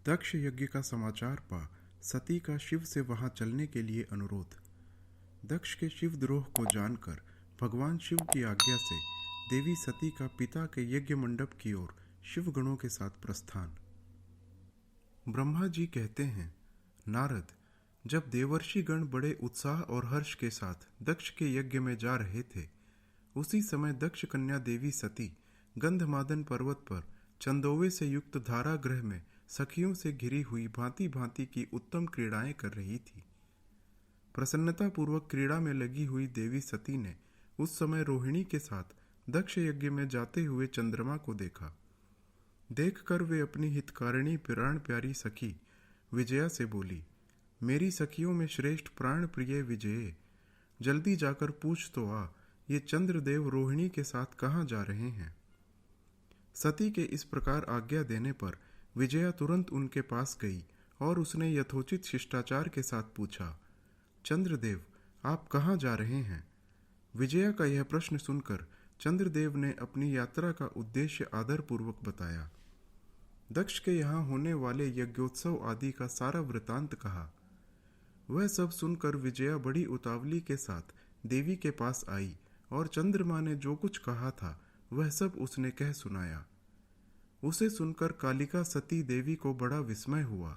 दक्ष यज्ञ का समाचार पा सती का शिव से वहां चलने के लिए अनुरोध। दक्ष के शिवद्रोह को जानकर भगवान शिव की आज्ञा से देवी सती का पिता के यज्ञ मंडप की ओर शिवगणों के साथ प्रस्थान। ब्रह्मा जी कहते हैं, नारद, जब देवर्षि गण बड़े उत्साह और हर्ष के साथ दक्ष के यज्ञ में जा रहे थे, उसी समय दक्ष कन्या देवी सती गंधमादन पर्वत पर चंदोवे से युक्त धारागृह में सखियों से घिरी हुई भांति भांति की उत्तम क्रीड़ाएं कर रही थी। प्रसन्नता पूर्वक क्रीड़ा में लगी हुई देवी सती ने उस समय रोहिणी के साथ दक्ष यज्ञ में जाते हुए चंद्रमा को देखा। देखकर वे अपनी हितकारिणी प्राण प्यारी सखी विजया से बोली, मेरी सखियों में श्रेष्ठ प्राण प्रिय विजये, जल्दी जाकर पूछ तो आ, ये चंद्रदेव रोहिणी के साथ कहाँ जा रहे हैं। सती के इस प्रकार आज्ञा देने पर विजया तुरंत उनके पास गई और उसने यथोचित शिष्टाचार के साथ पूछा, चंद्रदेव, आप कहाँ जा रहे हैं। विजया का यह प्रश्न सुनकर चंद्रदेव ने अपनी यात्रा का उद्देश्य आदरपूर्वक बताया। दक्ष के यहाँ होने वाले यज्ञोत्सव आदि का सारा वृतांत कहा। वह सब सुनकर विजया बड़ी उतावली के साथ देवी के पास आई और चंद्रमा ने जो कुछ कहा था वह सब उसने कह सुनाया। उसे सुनकर कालिका सती देवी को बड़ा विस्मय हुआ।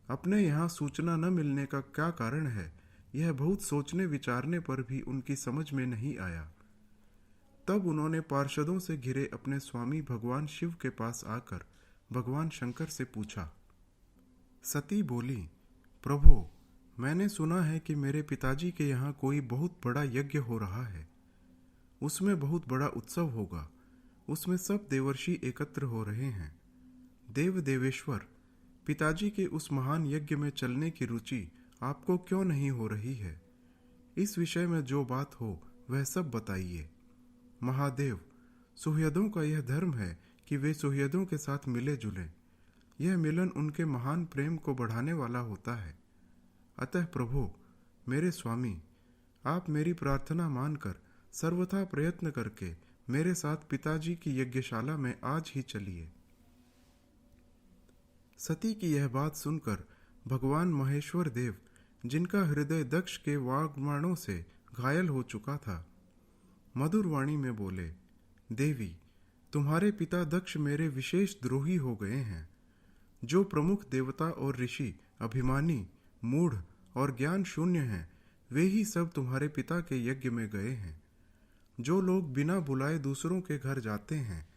अपने यहाँ सूचना न मिलने का क्या कारण है, यह बहुत सोचने विचारने पर भी उनकी समझ में नहीं आया। तब उन्होंने पार्षदों से घिरे अपने स्वामी भगवान शिव के पास आकर भगवान शंकर से पूछा। सती बोली, प्रभु, मैंने सुना है कि मेरे पिताजी के यहाँ कोई बहुत बड़ा यज्ञ हो रहा है। उसमें बहुत बड़ा उत्सव होगा। उसमें सब देवर्षि एकत्र हो रहे हैं। देव देवेश्वर, पिताजी के उस महान यज्ञ में चलने की रुचि आपको क्यों नहीं हो रही है। इस विषय में जो बात हो वह सब बताइए। महादेव, सुहृदों का यह धर्म है कि वे सुहृदों के साथ मिले जुलें। यह मिलन उनके महान प्रेम को बढ़ाने वाला होता है। अतः प्रभु, मेरे स्वामी, आप मेरी प्रार्थना मानकर सर्वथा प्रयत्न करके मेरे साथ पिताजी की यज्ञशाला में आज ही चलिए। सती की यह बात सुनकर भगवान महेश्वर देव, जिनका हृदय दक्ष के वाग्बाणों से घायल हो चुका था, मधुर वाणी में बोले, देवी, तुम्हारे पिता दक्ष मेरे विशेष द्रोही हो गए हैं। जो प्रमुख देवता और ऋषि अभिमानी, मूढ़ और ज्ञान शून्य हैं, वे ही सब तुम्हारे पिता के यज्ञ में गए हैं। जो लोग बिना बुलाए दूसरों के घर जाते हैं,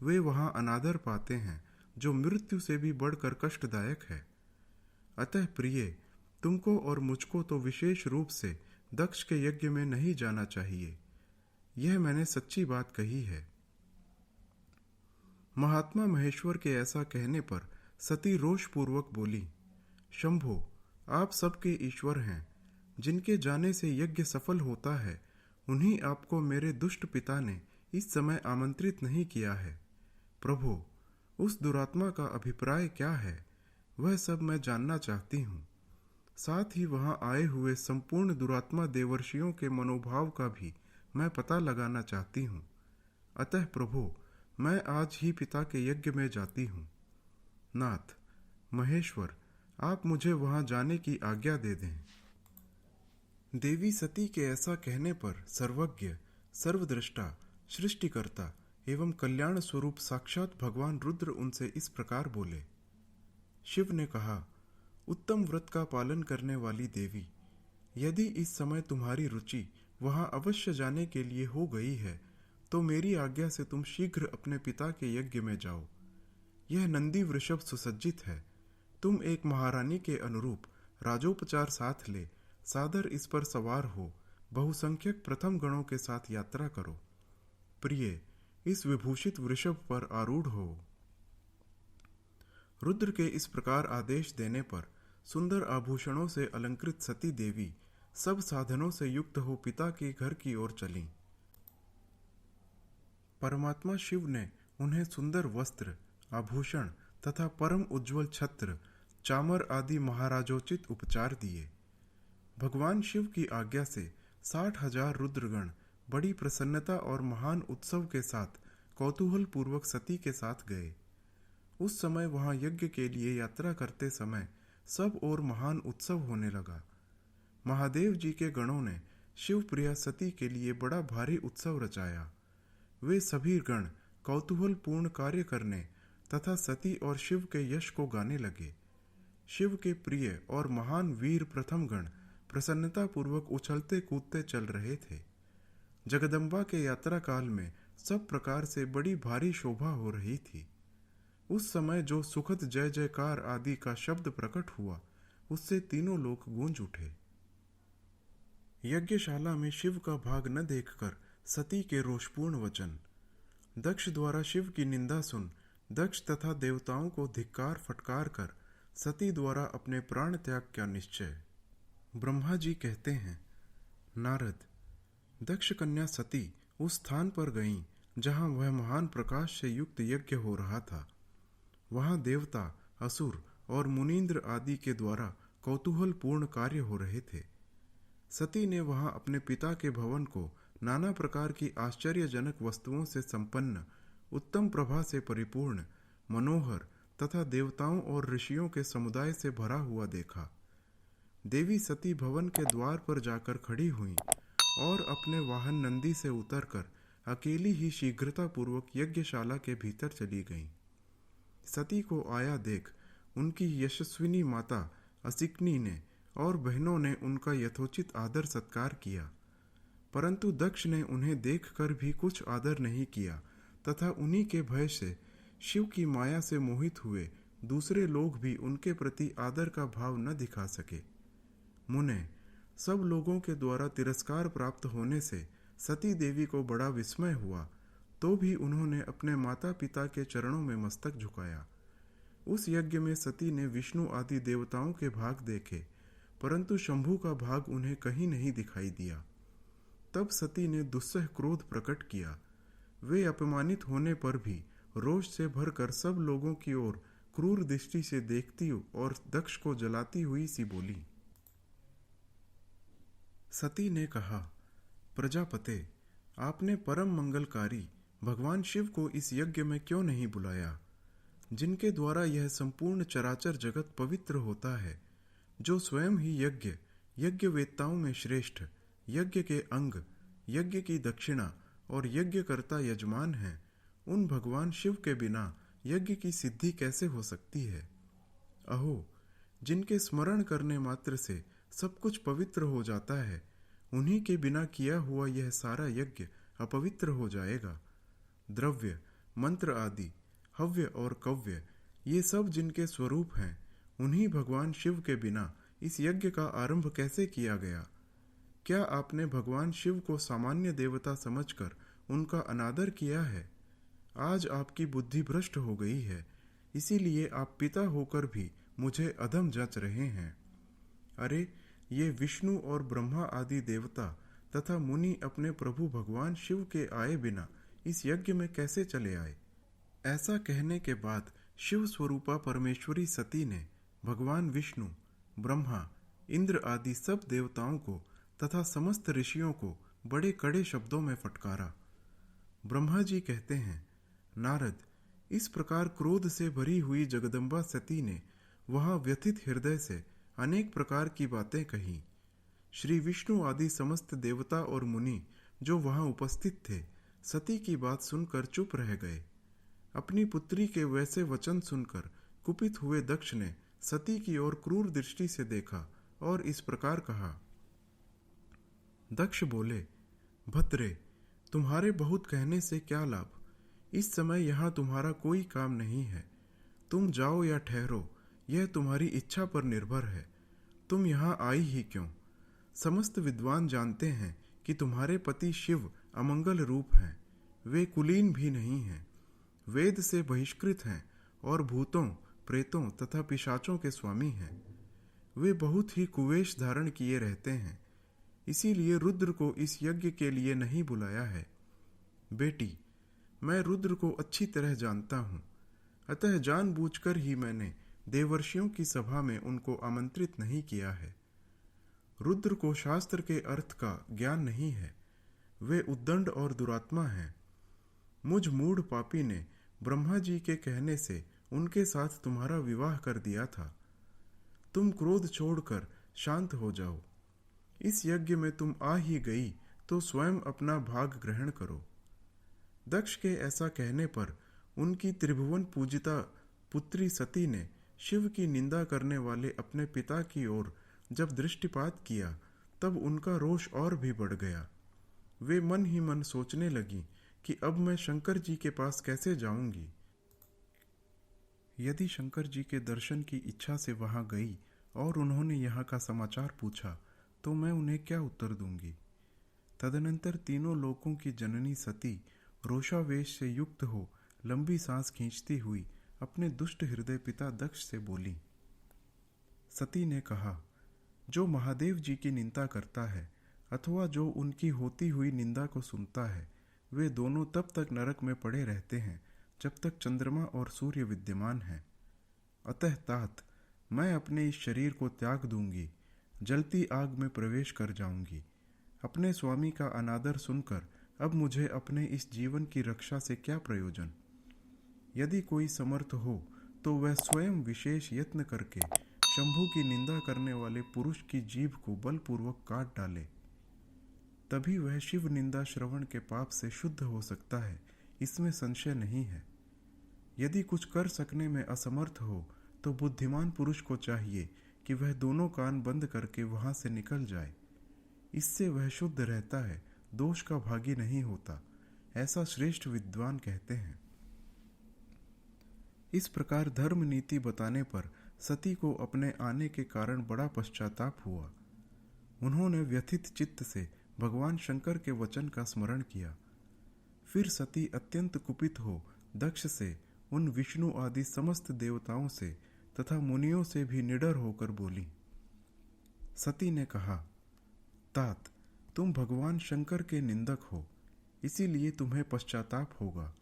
वे वहां अनादर पाते हैं, जो मृत्यु से भी बढ़कर कष्टदायक है। अतः प्रिय, तुमको और मुझको तो विशेष रूप से दक्ष के यज्ञ में नहीं जाना चाहिए। यह मैंने सच्ची बात कही है। महात्मा महेश्वर के ऐसा कहने पर सती रोषपूर्वक बोली, शंभो, आप सबके ईश्वर हैं। जिनके जाने से यज्ञ सफल होता है, उन्हीं आपको मेरे दुष्ट पिता ने इस समय आमंत्रित नहीं किया है। प्रभु, उस दुरात्मा का अभिप्राय क्या है, वह सब मैं जानना चाहती हूँ। साथ ही वहां आए हुए संपूर्ण दुरात्मा देवर्षियों के मनोभाव का भी मैं पता लगाना चाहती हूँ। अतः प्रभु, मैं आज ही पिता के यज्ञ में जाती हूँ। नाथ, महेश्वर, आप मुझे वहां जाने की आज्ञा दे दें। देवी सती के ऐसा कहने पर सर्वज्ञ, सर्वदृष्टा, सृष्टिकर्ता एवं कल्याण स्वरूप साक्षात भगवान रुद्र उनसे इस प्रकार बोले। शिव ने कहा, उत्तम व्रत का पालन करने वाली देवी, यदि इस समय तुम्हारी रुचि वहां अवश्य जाने के लिए हो गई है, तो मेरी आज्ञा से तुम शीघ्र अपने पिता के यज्ञ में जाओ। यह नंदी वृषभ सुसज्जित है। तुम एक महारानी के अनुरूप राजोपचार साथ ले सादर इस पर सवार हो बहुसंख्यक प्रथम गणों के साथ यात्रा करो। प्रिय, इस विभूषित वृषभ पर आरूढ़ हो। रुद्र के इस प्रकार आदेश देने पर सुंदर आभूषणों से अलंकृत सती देवी सब साधनों से युक्त हो पिता के घर की ओर चली। परमात्मा शिव ने उन्हें सुंदर वस्त्र, आभूषण तथा परम उज्ज्वल छत्र, चामर आदि महाराजोचित उपचार दिए। भगवान शिव की आज्ञा से 60,000 रुद्रगण बड़ी प्रसन्नता और महान उत्सव के साथ कौतूहल पूर्वक सती के साथ गए। उस समय वहां यज्ञ के लिए यात्रा करते समय सब और महान उत्सव होने लगा। महादेव जी के गणों ने शिवप्रिया सती के लिए बड़ा भारी उत्सव रचाया। वे सभी गण कौतूहलपूर्ण कार्य करने तथा सती और शिव के यश को गाने लगे। शिव के प्रिय और महान वीर प्रथम गण प्रसन्नता पूर्वक उछलते कूदते चल रहे थे। जगदम्बा के यात्रा काल में सब प्रकार से बड़ी भारी शोभा हो रही थी। उस समय जो सुखद जय जयकार आदि का शब्द प्रकट हुआ, उससे तीनों लोक गूंज उठे। यज्ञशाला में शिव का भाग न देखकर सती के रोषपूर्ण वचन। दक्ष द्वारा शिव की निंदा सुन दक्ष तथा देवताओं को धिक्कार फटकार कर सती द्वारा अपने प्राण त्याग का निश्चय। ब्रह्मा जी कहते हैं, नारद, दक्ष कन्या सती उस स्थान पर गईं जहां वह महान प्रकाश से युक्त यज्ञ हो रहा था। वहां देवता, असुर और मुनींद्र आदि के द्वारा कौतूहलपूर्ण कार्य हो रहे थे। सती ने वहां अपने पिता के भवन को नाना प्रकार की आश्चर्यजनक वस्तुओं से संपन्न, उत्तम प्रभा से परिपूर्ण, मनोहर तथा देवताओं और ऋषियों के समुदाय से भरा हुआ देखा। देवी सती भवन के द्वार पर जाकर खड़ी हुई और अपने वाहन नंदी से उतरकर अकेली ही शीघ्रता पूर्वक यज्ञशाला के भीतर चली गईं। सती को आया देख उनकी यशस्विनी माता असिकनी ने और बहनों ने उनका यथोचित आदर सत्कार किया, परंतु दक्ष ने उन्हें देखकर भी कुछ आदर नहीं किया तथा उन्हीं के भय से शिव की माया से मोहित हुए दूसरे लोग भी उनके प्रति आदर का भाव न दिखा सके। मुने, सब लोगों के द्वारा तिरस्कार प्राप्त होने से सती देवी को बड़ा विस्मय हुआ, तो भी उन्होंने अपने माता पिता के चरणों में मस्तक झुकाया। उस यज्ञ में सती ने विष्णु आदि देवताओं के भाग देखे, परंतु शंभु का भाग उन्हें कहीं नहीं दिखाई दिया। तब सती ने दुस्सह क्रोध प्रकट किया। वे अपमानित होने पर भी रोष से भरकर सब लोगों की ओर क्रूर दृष्टि से देखती और दक्ष को जलाती हुई सी बोली। सती ने कहा, प्रजापते, आपने परम मंगलकारी भगवान शिव को इस यज्ञ में क्यों नहीं बुलाया, जिनके द्वारा यह संपूर्ण चराचर जगत पवित्र होता है, जो स्वयं ही यज्ञवेत्ताओं में श्रेष्ठ, यज्ञ के अंग, यज्ञ की दक्षिणा और यज्ञकर्ता यजमान हैं। उन भगवान शिव के बिना यज्ञ की सिद्धि कैसे हो सकती है। अहो, जिनके स्मरण करने मात्र से सब कुछ पवित्र हो जाता है, उन्हीं के बिना किया हुआ यह सारा यज्ञ अपवित्र हो जाएगा। द्रव्य, मंत्र आदि, हव्य और कव्य, ये सब जिनके स्वरूप हैं, उन्हीं भगवान शिव के बिना इस यज्ञ का आरंभ कैसे किया गया। क्या आपने भगवान शिव को सामान्य देवता समझकर उनका अनादर किया है। आज आपकी बुद्धि भ्रष्ट हो गई है, इसीलिए आप पिता होकर भी मुझे अधम जच रहे हैं। अरे, ये विष्णु और ब्रह्मा आदि देवता तथा मुनि अपने प्रभु भगवान शिव के आए बिना इस यज्ञ में कैसे चले आए। ऐसा कहने के बाद शिव स्वरूपा परमेश्वरी सती ने भगवान विष्णु, ब्रह्मा, इंद्र आदि सब देवताओं को तथा समस्त ऋषियों को बड़े कड़े शब्दों में फटकारा। ब्रह्मा जी कहते हैं, नारद, इस प्रकार क्रोध से भरी हुई जगदम्बा सती ने वहां व्यथित हृदय से अनेक प्रकार की बातें कही। श्री विष्णु आदि समस्त देवता और मुनि जो वहां उपस्थित थे, सती की बात सुनकर चुप रह गए। अपनी पुत्री के वैसे वचन सुनकर कुपित हुए दक्ष ने सती की ओर क्रूर दृष्टि से देखा और इस प्रकार कहा। दक्ष बोले, भद्रे, तुम्हारे बहुत कहने से क्या लाभ। इस समय यहाँ तुम्हारा कोई काम नहीं है। तुम जाओ या ठहरो, यह तुम्हारी इच्छा पर निर्भर है। तुम यहाँ आई ही क्यों। समस्त विद्वान जानते हैं कि तुम्हारे पति शिव अमंगल रूप हैं। वे कुलीन भी नहीं हैं, वेद से बहिष्कृत हैं और भूतों, प्रेतों तथा पिशाचों के स्वामी हैं। वे बहुत ही कुवेश धारण किए रहते हैं, इसीलिए रुद्र को इस यज्ञ के लिए नहीं बुलाया है। बेटी, मैं रुद्र को अच्छी तरह जानता हूँ, अतः जानबूझकर ही मैंने देवर्षियों की सभा में उनको आमंत्रित नहीं किया है। रुद्र को शास्त्र के अर्थ का ज्ञान नहीं है, वे उद्दंड और दुरात्मा हैं। मुझ मूढ़ पापी ने ब्रह्मा जी के कहने से उनके साथ तुम्हारा विवाह कर दिया था। तुम क्रोध छोड़कर शांत हो जाओ। इस यज्ञ में तुम आ ही गई तो स्वयं अपना भाग ग्रहण करो। दक्ष के ऐसा कहने पर उनकी त्रिभुवन पूजिता पुत्री सती ने शिव की निंदा करने वाले अपने पिता की ओर जब दृष्टिपात किया, तब उनका रोष और भी बढ़ गया। वे मन ही मन सोचने लगी कि अब मैं शंकर जी के पास कैसे जाऊंगी। यदि शंकर जी के दर्शन की इच्छा से वहां गई और उन्होंने यहाँ का समाचार पूछा तो मैं उन्हें क्या उत्तर दूंगी। तदनंतर तीनों लोकों की जननी सती रोषावेश से युक्त हो लंबी सांस खींचती हुई अपने दुष्ट हृदय पिता दक्ष से बोली। सती ने कहा, जो महादेव जी की निंदा करता है अथवा जो उनकी होती हुई निंदा को सुनता है, वे दोनों तब तक नरक में पड़े रहते हैं जब तक चंद्रमा और सूर्य विद्यमान हैं। अतः तात, मैं अपने इस शरीर को त्याग दूंगी, जलती आग में प्रवेश कर जाऊंगी। अपने स्वामी का अनादर सुनकर अब मुझे अपने इस जीवन की रक्षा से क्या प्रयोजन। यदि कोई समर्थ हो तो वह स्वयं विशेष यत्न करके शंभु की निंदा करने वाले पुरुष की जीभ को बलपूर्वक काट डाले, तभी वह शिव निंदा श्रवण के पाप से शुद्ध हो सकता है, इसमें संशय नहीं है। यदि कुछ कर सकने में असमर्थ हो तो बुद्धिमान पुरुष को चाहिए कि वह दोनों कान बंद करके वहां से निकल जाए। इससे वह शुद्ध रहता है, दोष का भागी नहीं होता, ऐसा श्रेष्ठ विद्वान कहते हैं। इस प्रकार धर्म नीति बताने पर सती को अपने आने के कारण बड़ा पश्चाताप हुआ। उन्होंने व्यथित चित्त से भगवान शंकर के वचन का स्मरण किया। फिर सती अत्यंत कुपित हो दक्ष से, उन विष्णु आदि समस्त देवताओं से तथा मुनियों से भी निडर होकर बोली। सती ने कहा, तात, तुम भगवान शंकर के निंदक हो, इसीलिए तुम्हें पश्चाताप होगा।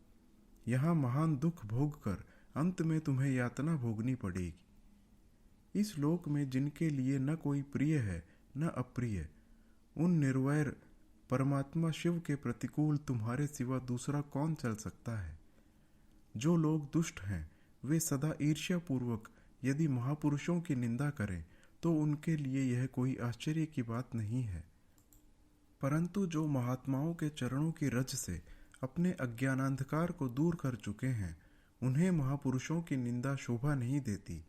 यहाँ महान दुख भोग कर अंत में तुम्हें यातना भोगनी पड़ेगी। इस लोक में जिनके लिए न कोई प्रिय है न अप्रिय, उन निर्वैर परमात्मा शिव के प्रतिकूल तुम्हारे सिवा दूसरा कौन चल सकता है। जो लोग दुष्ट हैं वे सदा ईर्ष्या पूर्वक यदि महापुरुषों की निंदा करें तो उनके लिए यह कोई आश्चर्य की बात नहीं है। परंतु जो महात्माओं के चरणों की रज से अपने अज्ञानांधकार को दूर कर चुके हैं, उन्हें महापुरुषों की निंदा शोभा नहीं देती।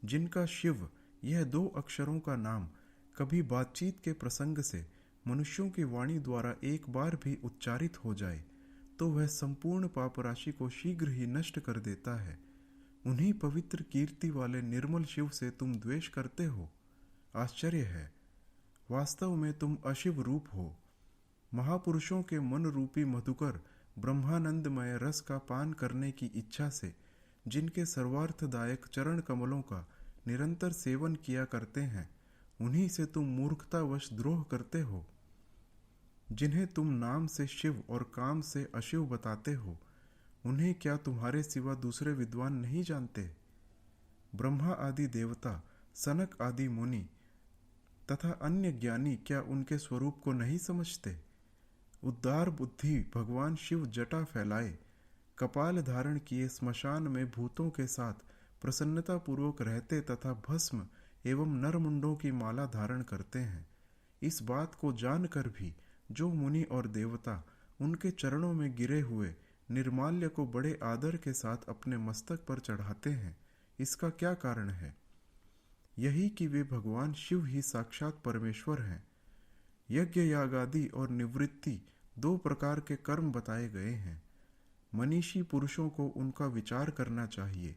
जिनका शिव यह 2 अक्षरों का नाम कभी बातचीत के प्रसंग से मनुष्यों की वाणी द्वारा एक बार भी उच्चारित हो जाए तो वह संपूर्ण पाप राशि को शीघ्र ही नष्ट कर देता है। उन्हीं पवित्र कीर्ति वाले निर्मल शिव से तुम द्वेष करते हो। आश्चर्य है, वास्तव में तुम अशिव रूप हो। महापुरुषों के मन रूपी मधुकर ब्रह्मानंदमय रस का पान करने की इच्छा से जिनके सर्वार्थदायक चरण कमलों का निरंतर सेवन किया करते हैं, उन्हीं से तुम मूर्खतावश द्रोह करते हो। जिन्हें तुम नाम से शिव और काम से अशिव बताते हो, उन्हें क्या तुम्हारे सिवा दूसरे विद्वान नहीं जानते। ब्रह्मा आदि देवता, सनक आदि मुनि तथा अन्य ज्ञानी क्या उनके स्वरूप को नहीं समझते। उदार बुद्धि भगवान शिव जटा फैलाए, कपाल धारण किए स्मशान में भूतों के साथ प्रसन्नता पूर्वक रहते तथा भस्म एवं नरमुंडों की माला धारण करते हैं। इस बात को जानकर भी जो मुनि और देवता उनके चरणों में गिरे हुए निर्माल्य को बड़े आदर के साथ अपने मस्तक पर चढ़ाते हैं, इसका क्या कारण है। यही कि वे भगवान शिव ही साक्षात परमेश्वर हैं। यज्ञ यागादि और निवृत्ति 2 प्रकार के कर्म बताए गए हैं। मनीषी पुरुषों को उनका विचार करना चाहिए।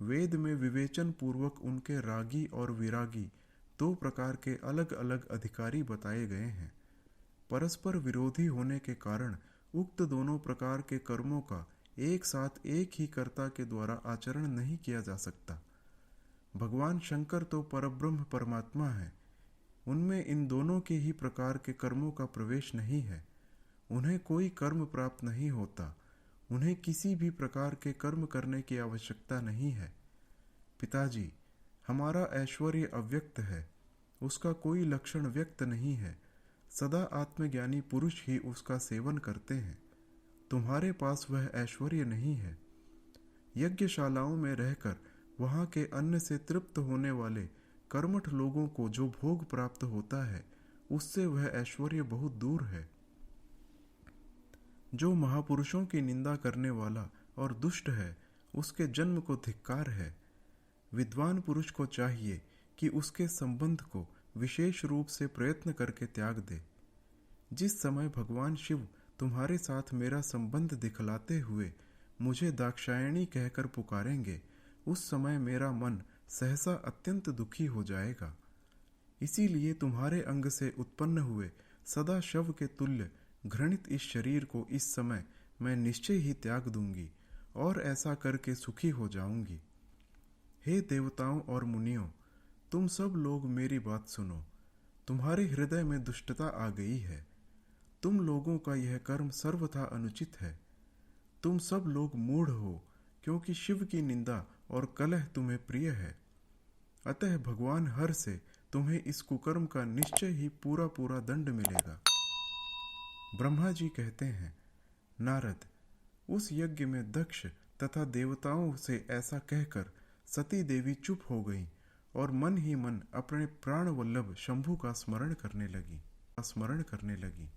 वेद में विवेचन पूर्वक उनके रागी और विरागी 2 प्रकार के अलग अलग अधिकारी बताए गए हैं। परस्पर विरोधी होने के कारण उक्त दोनों प्रकार के कर्मों का एक साथ एक ही कर्ता के द्वारा आचरण नहीं किया जा सकता। भगवान शंकर तो परब्रह्म परमात्मा है, उनमें इन दोनों के ही प्रकार के कर्मों का प्रवेश नहीं है। उन्हें कोई कर्म प्राप्त नहीं होता, उन्हें किसी भी प्रकार के कर्म करने की आवश्यकता नहीं है। पिताजी, हमारा ऐश्वर्य अव्यक्त है, उसका कोई लक्षण व्यक्त नहीं है। सदा आत्मज्ञानी पुरुष ही उसका सेवन करते हैं। तुम्हारे पास वह ऐश्वर्य नहीं है। यज्ञशालाओं में रहकर वहाँ के अन्न से तृप्त होने वाले कर्मठ लोगों को जो भोग प्राप्त होता है, उससे वह ऐश्वर्य बहुत दूर है। जो महापुरुषों की निंदा करने वाला और दुष्ट है, उसके जन्म को धिक्कार है। विद्वान पुरुष को चाहिए कि उसके संबंध को विशेष रूप से प्रयत्न करके त्याग दे। जिस समय भगवान शिव तुम्हारे साथ मेरा संबंध दिखलाते हुए मुझे दाक्षायणी कहकर पुकारेंगे, उस समय मेरा मन सहसा अत्यंत दुखी हो जाएगा। इसीलिए तुम्हारे अंग से उत्पन्न हुए सदा शव के तुल्य घृणित इस शरीर को इस समय मैं निश्चय ही त्याग दूंगी और ऐसा करके सुखी हो जाऊंगी। हे देवताओं और मुनियों, तुम सब लोग मेरी बात सुनो। तुम्हारे हृदय में दुष्टता आ गई है। तुम लोगों का यह कर्म सर्वथा अनुचित है। तुम सब लोग मूढ़ हो, क्योंकि शिव की निंदा और कलह तुम्हें प्रिय है। अतः भगवान हर से तुम्हें इस कुकर्म का निश्चय ही पूरा पूरा दंड मिलेगा। ब्रह्मा जी कहते हैं, नारद, उस यज्ञ में दक्ष तथा देवताओं से ऐसा कहकर सती देवी चुप हो गईं और मन ही मन अपने प्राण वल्लभ शंभु का स्मरण करने लगी।